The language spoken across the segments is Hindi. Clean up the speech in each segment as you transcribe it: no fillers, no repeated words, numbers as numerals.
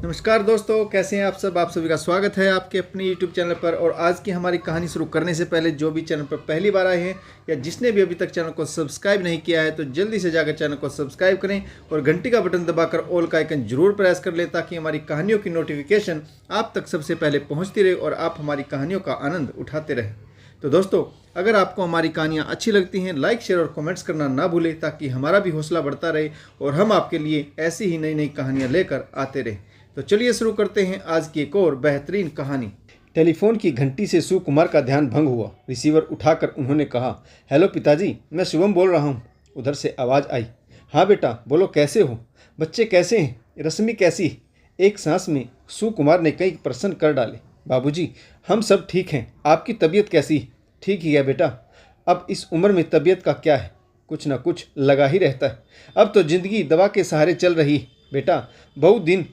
नमस्कार दोस्तों, कैसे हैं आप सब। आप सभी का स्वागत है आपके अपने YouTube चैनल पर। और आज की हमारी कहानी शुरू करने से पहले जो भी चैनल पर पहली बार आए हैं या जिसने भी अभी तक चैनल को सब्सक्राइब नहीं किया है तो जल्दी से जाकर चैनल को सब्सक्राइब करें और घंटी का बटन दबाकर ऑल का आइकन जरूर प्रेस कर लें ताकि हमारी कहानियों की नोटिफिकेशन आप तक सबसे पहले पहुँचती रहे और आप हमारी कहानियों का आनंद उठाते रहें। तो दोस्तों, अगर आपको हमारी कहानियाँ अच्छी लगती हैं, लाइक शेयर और कमेंट्स करना ना भूलें ताकि हमारा भी हौसला बढ़ता रहे और हम आपके लिए ऐसी ही नई नई कहानियाँ लेकर आते रहें। तो चलिए शुरू करते हैं आज की एक और बेहतरीन कहानी। टेलीफोन की घंटी से सुकुमार का ध्यान भंग हुआ। रिसीवर उठाकर उन्होंने कहा, हेलो पिताजी, मैं शुभम बोल रहा हूँ। उधर से आवाज़ आई, हाँ बेटा बोलो, कैसे हो? बच्चे कैसे हैं? रश्मि कैसी? एक सांस में सुकुमार ने कई प्रश्न कर डाले। बाबूजी, हम सब ठीक हैं। आपकी तबीयत कैसी? ठीक ही है बेटा। अब इस उम्र में तबीयत का क्या है, कुछ ना कुछ लगा ही रहता है। अब तो जिंदगी दवा के सहारे चल रही बेटा। बहुत दिन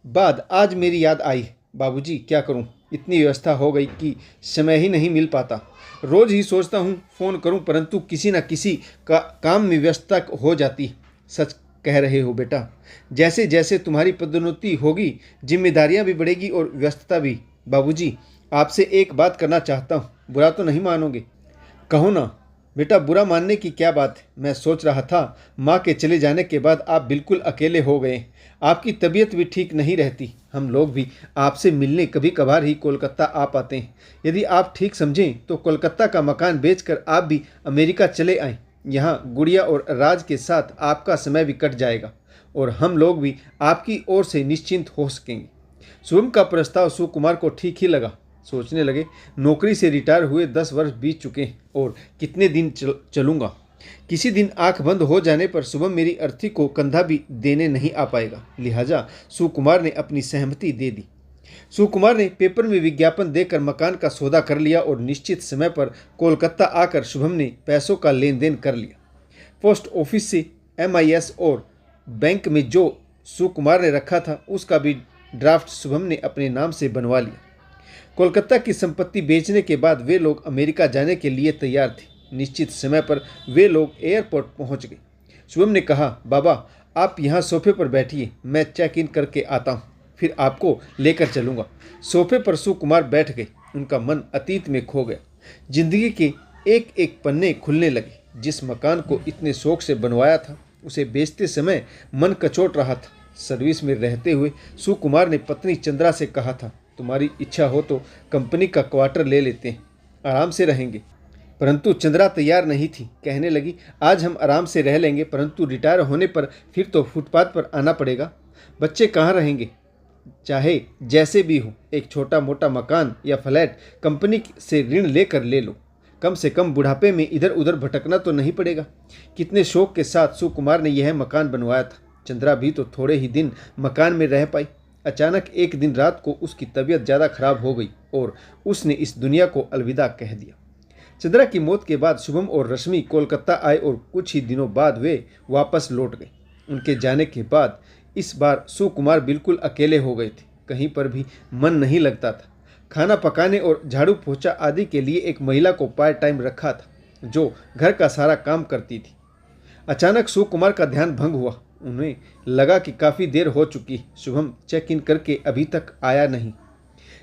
बाद आज मेरी याद आई। बाबूजी क्या करूं, इतनी व्यवस्था हो गई कि समय ही नहीं मिल पाता। रोज़ ही सोचता हूं फ़ोन करूं परंतु किसी न किसी का काम में व्यस्तता हो जाती। सच कह रहे हो बेटा, जैसे जैसे तुम्हारी पदोन्नति होगी जिम्मेदारियां भी बढ़ेगी और व्यस्तता भी। बाबूजी आपसे एक बात करना चाहता हूँ, बुरा तो नहीं मानोगे? कहो ना बेटा, बुरा मानने की क्या बात है। मैं सोच रहा था माँ के चले जाने के बाद आप बिल्कुल अकेले हो गए। आपकी तबीयत भी ठीक नहीं रहती। हम लोग भी आपसे मिलने कभी कभार ही कोलकाता आ पाते हैं। यदि आप ठीक समझें तो कोलकाता का मकान बेचकर आप भी अमेरिका चले आएं। यहाँ गुड़िया और राज के साथ आपका समय भी कट जाएगा और हम लोग भी आपकी ओर से निश्चिंत हो सकेंगे। शुभम का प्रस्ताव सुकुमार को ठीक ही लगा। सोचने लगे, नौकरी से रिटायर हुए 10 वर्ष बीत चुके हैं और कितने दिन चलूँगा। किसी दिन आंख बंद हो जाने पर शुभम मेरी अर्थी को कंधा भी देने नहीं आ पाएगा। लिहाजा सुकुमार ने अपनी सहमति दे दी। सुकुमार ने पेपर में विज्ञापन देकर मकान का सौदा कर लिया और निश्चित समय पर कोलकाता आकर शुभम ने पैसों का लेन देन कर लिया। पोस्ट ऑफिस से MIS और बैंक में जो सुकुमार ने रखा था उसका भी ड्राफ्ट शुभम ने अपने नाम से बनवा लिया। कोलकाता की संपत्ति बेचने के बाद वे लोग अमेरिका जाने के लिए तैयार थे। निश्चित समय पर वे लोग एयरपोर्ट पहुंच गए। शुभम ने कहा, बाबा आप यहाँ सोफे पर बैठिए, मैं चेक इन करके आता हूँ, फिर आपको लेकर चलूँगा। सोफे पर सुकुमार बैठ गए। उनका मन अतीत में खो गया। जिंदगी के एक एक पन्ने खुलने लगे। जिस मकान को इतने शौक से बनवाया था उसे बेचते समय मन कचोट रहा था। सर्विस में रहते हुए सुकुमार ने पत्नी चंद्रा से कहा था, तुम्हारी इच्छा हो तो कंपनी का क्वार्टर ले लेते हैं, आराम से रहेंगे। परंतु चंद्रा तैयार नहीं थी। कहने लगी, आज हम आराम से रह लेंगे परंतु रिटायर होने पर फिर तो फुटपाथ पर आना पड़ेगा। बच्चे कहाँ रहेंगे? चाहे जैसे भी हो, एक छोटा मोटा मकान या फ्लैट कंपनी से ऋण लेकर ले लो। कम से कम बुढ़ापे में इधर उधर भटकना तो नहीं पड़ेगा। कितने शौक के साथ सुकुमार ने यह मकान बनवाया था। चंद्रा भी तो थोड़े ही दिन मकान में रह पाई। अचानक एक दिन रात को उसकी तबीयत ज़्यादा खराब हो गई और उसने इस दुनिया को अलविदा कह दिया। चंद्रा की मौत के बाद शुभम और रश्मि कोलकाता आए और कुछ ही दिनों बाद वे वापस लौट गए। उनके जाने के बाद इस बार सुकुमार बिल्कुल अकेले हो गए थे। कहीं पर भी मन नहीं लगता था। खाना पकाने और झाड़ू पोछा आदि के लिए एक महिला को पार्ट टाइम रखा था जो घर का सारा काम करती थी। अचानक सुकुमार का ध्यान भंग हुआ। उन्हें लगा कि काफ़ी देर हो चुकी। शुभम चेक इन करके अभी तक आया नहीं।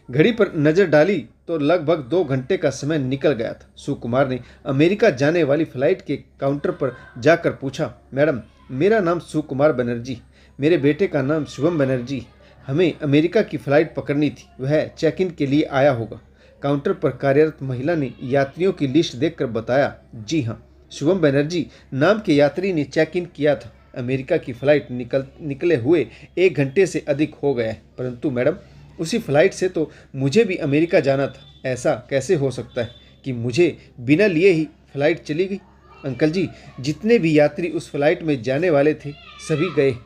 घड़ी पर नज़र डाली तो लगभग 2 घंटे का समय निकल गया था। सुकुमार ने अमेरिका जाने वाली फ्लाइट के काउंटर पर जाकर पूछा, मैडम मेरा नाम सुकुमार बनर्जी, मेरे बेटे का नाम शुभम बनर्जी, हमें अमेरिका की फ़्लाइट पकड़नी थी, वह चेक इन के लिए आया होगा। काउंटर पर कार्यरत महिला ने यात्रियों की लिस्ट देखकर बताया, जी हाँ, शुभम बनर्जी नाम के यात्री ने चेक इन किया था। अमेरिका की फ़्लाइट निकले हुए 1 घंटे से अधिक हो गया है। परंतु मैडम, उसी फ्लाइट से तो मुझे भी अमेरिका जाना था। ऐसा कैसे हो सकता है कि मुझे बिना लिए ही फ़्लाइट चली गई? अंकल जी, जितने भी यात्री उस फ्लाइट में जाने वाले थे सभी गए,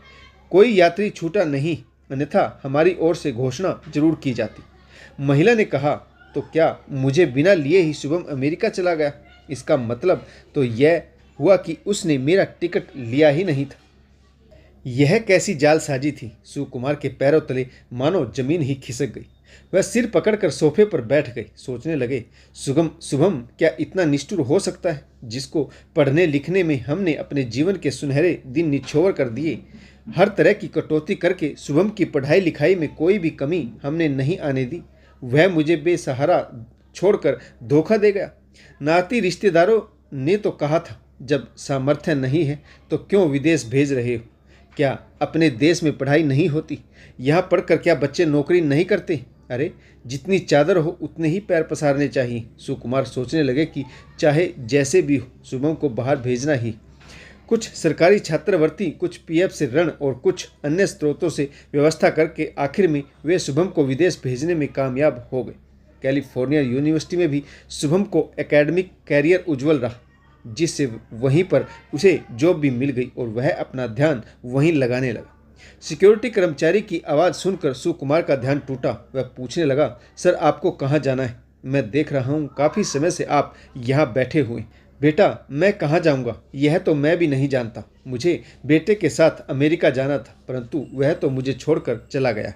कोई यात्री छूटा नहीं, अन्यथा हमारी ओर से घोषणा जरूर की जाती। महिला ने कहा, तो क्या मुझे बिना लिए ही शुभम अमेरिका चला गया? इसका मतलब तो यह हुआ कि उसने मेरा टिकट लिया ही नहीं था। यह कैसी जालसाजी थी? सुकुमार के पैरों तले मानो जमीन ही खिसक गई। वह सिर पकड़कर सोफे पर बैठ गए। सोचने लगे, शुभम क्या इतना निष्ठुर हो सकता है, जिसको पढ़ने लिखने में हमने अपने जीवन के सुनहरे दिन निछोवर कर दिए। हर तरह की कटौती करके शुभम की पढ़ाई लिखाई में कोई भी कमी हमने नहीं आने दी। वह मुझे बेसहारा छोड़कर धोखा दे गया। नाती रिश्तेदारों ने तो कहा था, जब सामर्थ्य नहीं है तो क्यों विदेश भेज रहे हो? क्या अपने देश में पढ़ाई नहीं होती? यहाँ पढ़कर क्या बच्चे नौकरी नहीं करते? अरे जितनी चादर हो उतने ही पैर पसारने चाहिए। सुकुमार सोचने लगे कि चाहे जैसे भी हो शुभम को बाहर भेजना ही। कुछ सरकारी छात्रवृत्ति, कुछ पीएफ से ऋण और कुछ अन्य स्रोतों से व्यवस्था करके आखिर में वे शुभम को विदेश भेजने में कामयाब हो गए। कैलिफोर्निया यूनिवर्सिटी में भी शुभम को एकेडमिक कैरियर उज्जवल रहा, जिससे वहीं पर उसे जॉब भी मिल गई और वह अपना ध्यान वहीं लगाने लगा। सिक्योरिटी कर्मचारी की आवाज़ सुनकर सुकुमार का ध्यान टूटा। वह पूछने लगा, सर आपको कहाँ जाना है? मैं देख रहा हूँ काफ़ी समय से आप यहाँ बैठे हुए। बेटा मैं कहाँ जाऊँगा, यह तो मैं भी नहीं जानता। मुझे बेटे के साथ अमेरिका जाना था, परंतु वह तो मुझे छोड़कर चला गया।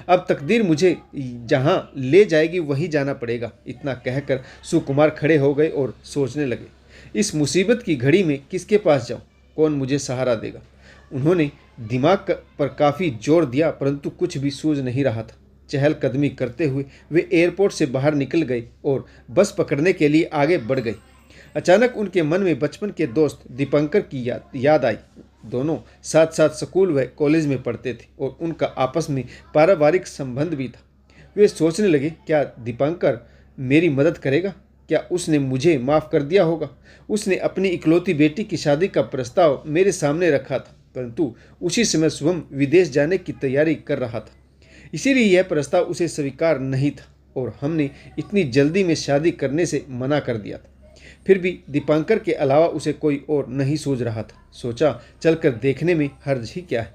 अब तकदीर मुझे जहाँ ले जाएगी वहीं जाना पड़ेगा। इतना कहकर सुकुमार खड़े हो गए और सोचने लगे, इस मुसीबत की घड़ी में किसके पास जाऊँ? कौन मुझे सहारा देगा? उन्होंने दिमाग पर काफ़ी जोर दिया, परंतु कुछ भी सूझ नहीं रहा था। चहलकदमी करते हुए वे एयरपोर्ट से बाहर निकल गए और बस पकड़ने के लिए आगे बढ़ गए। अचानक उनके मन में बचपन के दोस्त दीपंकर की याद आई। दोनों साथ साथ स्कूल व कॉलेज में पढ़ते थे और उनका आपस में पारिवारिक संबंध भी था। वे सोचने लगे, क्या दीपंकर मेरी मदद करेगा? क्या उसने मुझे माफ़ कर दिया होगा? उसने अपनी इकलौती बेटी की शादी का प्रस्ताव मेरे सामने रखा था, परंतु उसी समय शुभम विदेश जाने की तैयारी कर रहा था, इसीलिए यह प्रस्ताव उसे स्वीकार नहीं था और हमने इतनी जल्दी में शादी करने से मना कर दिया था। फिर भी दीपंकर के अलावा उसे कोई और नहीं सूझ रहा था। सोचा चलकर देखने में हर्ज ही क्या है,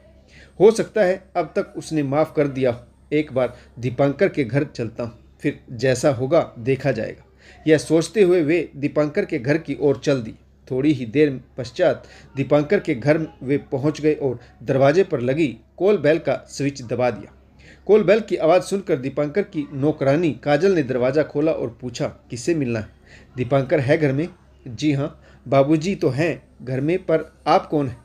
हो सकता है अब तक उसने माफ़ कर दिया हो। एक बार दीपंकर के घर चलता हूँ, फिर जैसा होगा देखा जाएगा। यह सोचते हुए वे दीपंकर के घर की ओर चल दी। थोड़ी ही देर पश्चात दीपंकर के घर वे पहुंच गए और दरवाजे पर लगी कॉल बेल का स्विच दबा दिया। कॉल बेल की आवाज़ सुनकर दीपंकर की नौकरानी काजल ने दरवाज़ा खोला और पूछा, किससे मिलना है? दीपंकर है घर में? जी हाँ, बाबूजी तो हैं घर में, पर आप कौन हैं?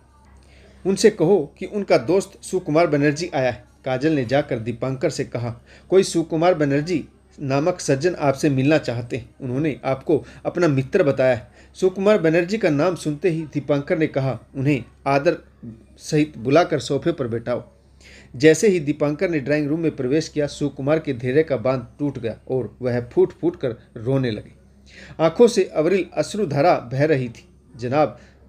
उनसे कहो कि उनका दोस्त सुकुमार बनर्जी आया है। काजल ने जाकर दीपंकर से कहा, कोई सुकुमार बनर्जी नामक सज्जन आपसे मिलना चाहते हैं। उन्होंने आपको अपना मित्र बताया है। सुकुमार बनर्जी का नाम सुनते ही दीपंकर ने कहा, उन्हें आदर सहित बुलाकर सोफे पर बैठाओ। जैसे ही दीपंकर ने ड्राइंग रूम में प्रवेश किया, सुकुमार के धैर्य का बांध टूट गया और वह फूट फूट कर रोने लगे। आंखों से अविरल अश्रुधारा बह रही थी।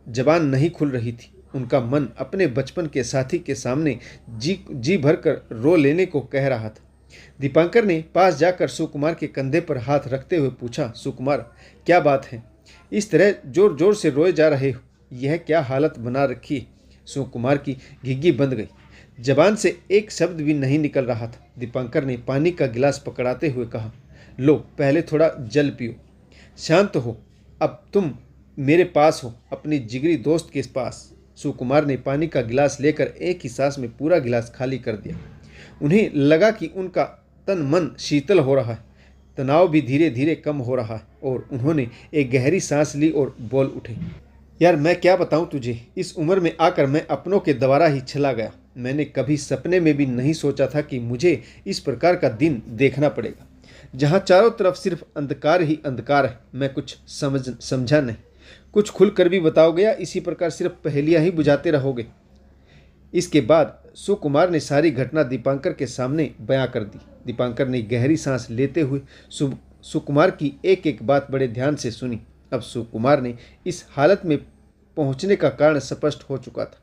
जबान नहीं खुल रही थी। उनका मन अपने बचपन के साथी के सामने जी भर कर रो लेने को कह रहा था। दीपंकर ने पास जाकर सुकुमार के कंधे पर हाथ रखते हुए पूछा, सुकुमार क्या बात है? इस तरह जोर जोर से रोए जा रहे हो, यह क्या हालत बना रखी है? सुकुमार की घिघी बंद गई। जबान से एक शब्द भी नहीं निकल रहा था। दीपंकर ने पानी का गिलास पकड़ाते हुए कहा, लो पहले थोड़ा जल पियो, शांत हो। अब तुम मेरे पास हो, अपनी जिगरी दोस्त के पास। सुकुमार ने पानी का गिलास लेकर एक ही सांस में पूरा गिलास खाली कर दिया। उन्हें लगा कि उनका तन मन शीतल हो रहा है, तनाव भी धीरे धीरे कम हो रहा है और उन्होंने एक गहरी सांस ली और बोल उठे, यार मैं क्या बताऊं तुझे, इस उम्र में आकर मैं अपनों के द्वारा ही चला गया। मैंने कभी सपने में भी नहीं सोचा था कि मुझे इस प्रकार का दिन देखना पड़ेगा, जहाँ चारों तरफ सिर्फ अंधकार ही अंधकार है। मैं कुछ समझा नहीं। कुछ खुलकर भी बताओगे या इसी प्रकार सिर्फ पहेलियाँ ही बुझाते रहोगे? इसके बाद सुकुमार ने सारी घटना दीपंकर के सामने बयां कर दी। दीपंकर ने गहरी सांस लेते हुए सुकुमार की एक एक बात बड़े ध्यान से सुनी। अब सुकुमार ने इस हालत में पहुंचने का कारण स्पष्ट हो चुका था।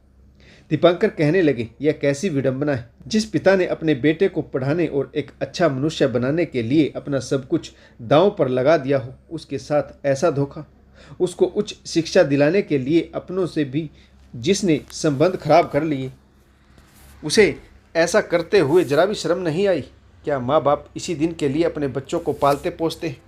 दीपंकर कहने लगे, यह कैसी विडंबना है, जिस पिता ने अपने बेटे को पढ़ाने और एक अच्छा मनुष्य बनाने के लिए अपना सब कुछ दांव पर लगा दिया हो, उसके साथ ऐसा धोखा। उसको उच्च शिक्षा दिलाने के लिए अपनों से भी जिसने संबंध खराब कर लिए, उसे ऐसा करते हुए जरा भी शर्म नहीं आई? क्या माँ बाप इसी दिन के लिए अपने बच्चों को पालते पोसते हैं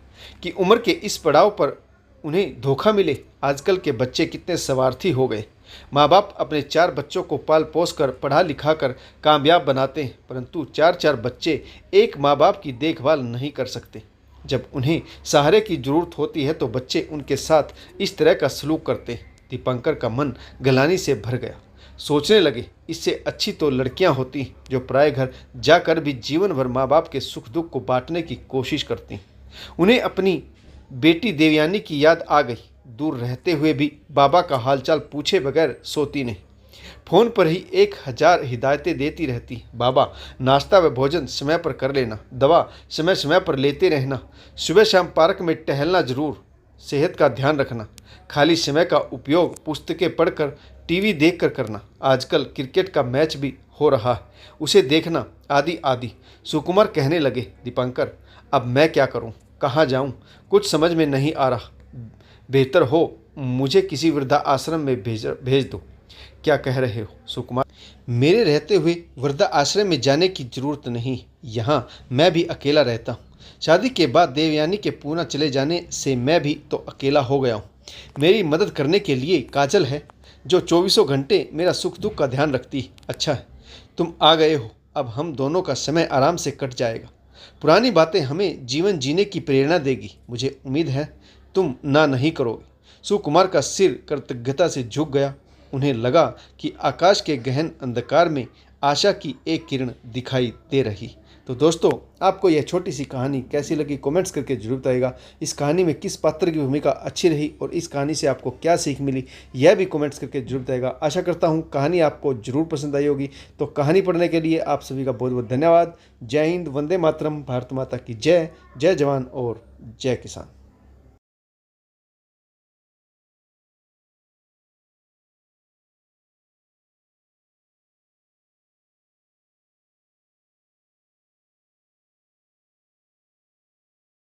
कि उम्र के इस पड़ाव पर उन्हें धोखा मिले? आजकल के बच्चे कितने स्वार्थी हो गए। माँ बाप अपने 4 बच्चों को पाल पोस कर पढ़ा लिखा कर कामयाब बनाते हैं, परंतु 4 बच्चे एक माँ बाप की देखभाल नहीं कर सकते। जब उन्हें सहारे की जरूरत होती है तो बच्चे उनके साथ इस तरह का सलूक करते हैं। दीपंकर का मन गलानी से भर गया। सोचने लगे, इससे अच्छी तो लड़कियां होती जो पराए घर जाकर भी जीवन भर माँ बाप के सुख दुख को बांटने की कोशिश करती। उन्हें अपनी बेटी देवयानी की याद आ गई। दूर रहते हुए भी बाबा का हालचाल पूछे बगैर सोती नहीं। फ़ोन पर ही 1000 हिदायतें देती रहती। बाबा, नाश्ता व भोजन समय पर कर लेना, दवा समय समय पर लेते रहना, सुबह शाम पार्क में टहलना जरूर, सेहत का ध्यान रखना, खाली समय का उपयोग पुस्तकें पढ़कर टीवी देखकर करना, आजकल क्रिकेट का मैच भी हो रहा है उसे देखना, आदि आदि। सुकुमार कहने लगे, दीपांकर अब मैं क्या करूं, कहाँ जाऊं, कुछ समझ में नहीं आ रहा। बेहतर हो मुझे किसी वृद्धा आश्रम में भेज दो। क्या कह रहे हो सुकुमार? मेरे रहते हुए वृद्धा आश्रम में जाने की जरूरत नहीं, यहाँ मैं भी अकेला रहता हूँ। शादी के बाद देवयानी के पूना चले जाने से मैं भी तो अकेला हो गया हूँ। मेरी मदद करने के लिए काजल है जो 24 घंटे मेरा सुख दुख का ध्यान रखती है। अच्छा है तुम आ गए हो, अब हम दोनों का समय आराम से कट जाएगा। पुरानी बातें हमें जीवन जीने की प्रेरणा देगी। मुझे उम्मीद है तुम ना नहीं करोगे। सुकुमार का सिर कृतज्ञता से झुक गया। उन्हें लगा कि आकाश के गहन अंधकार में आशा की एक किरण दिखाई दे रही। तो दोस्तों, आपको यह छोटी सी कहानी कैसी लगी कमेंट्स करके जरूर बताइएगा। इस कहानी में किस पात्र की भूमिका अच्छी रही और इस कहानी से आपको क्या सीख मिली, यह भी कमेंट्स करके जरूर बताइएगा। आशा करता हूँ कहानी आपको जरूर पसंद आई होगी। तो कहानी पढ़ने के लिए आप सभी का बहुत बहुत धन्यवाद। जय हिंद, वंदे मातरम, भारत माता की जय। जय जवान और जय किसान।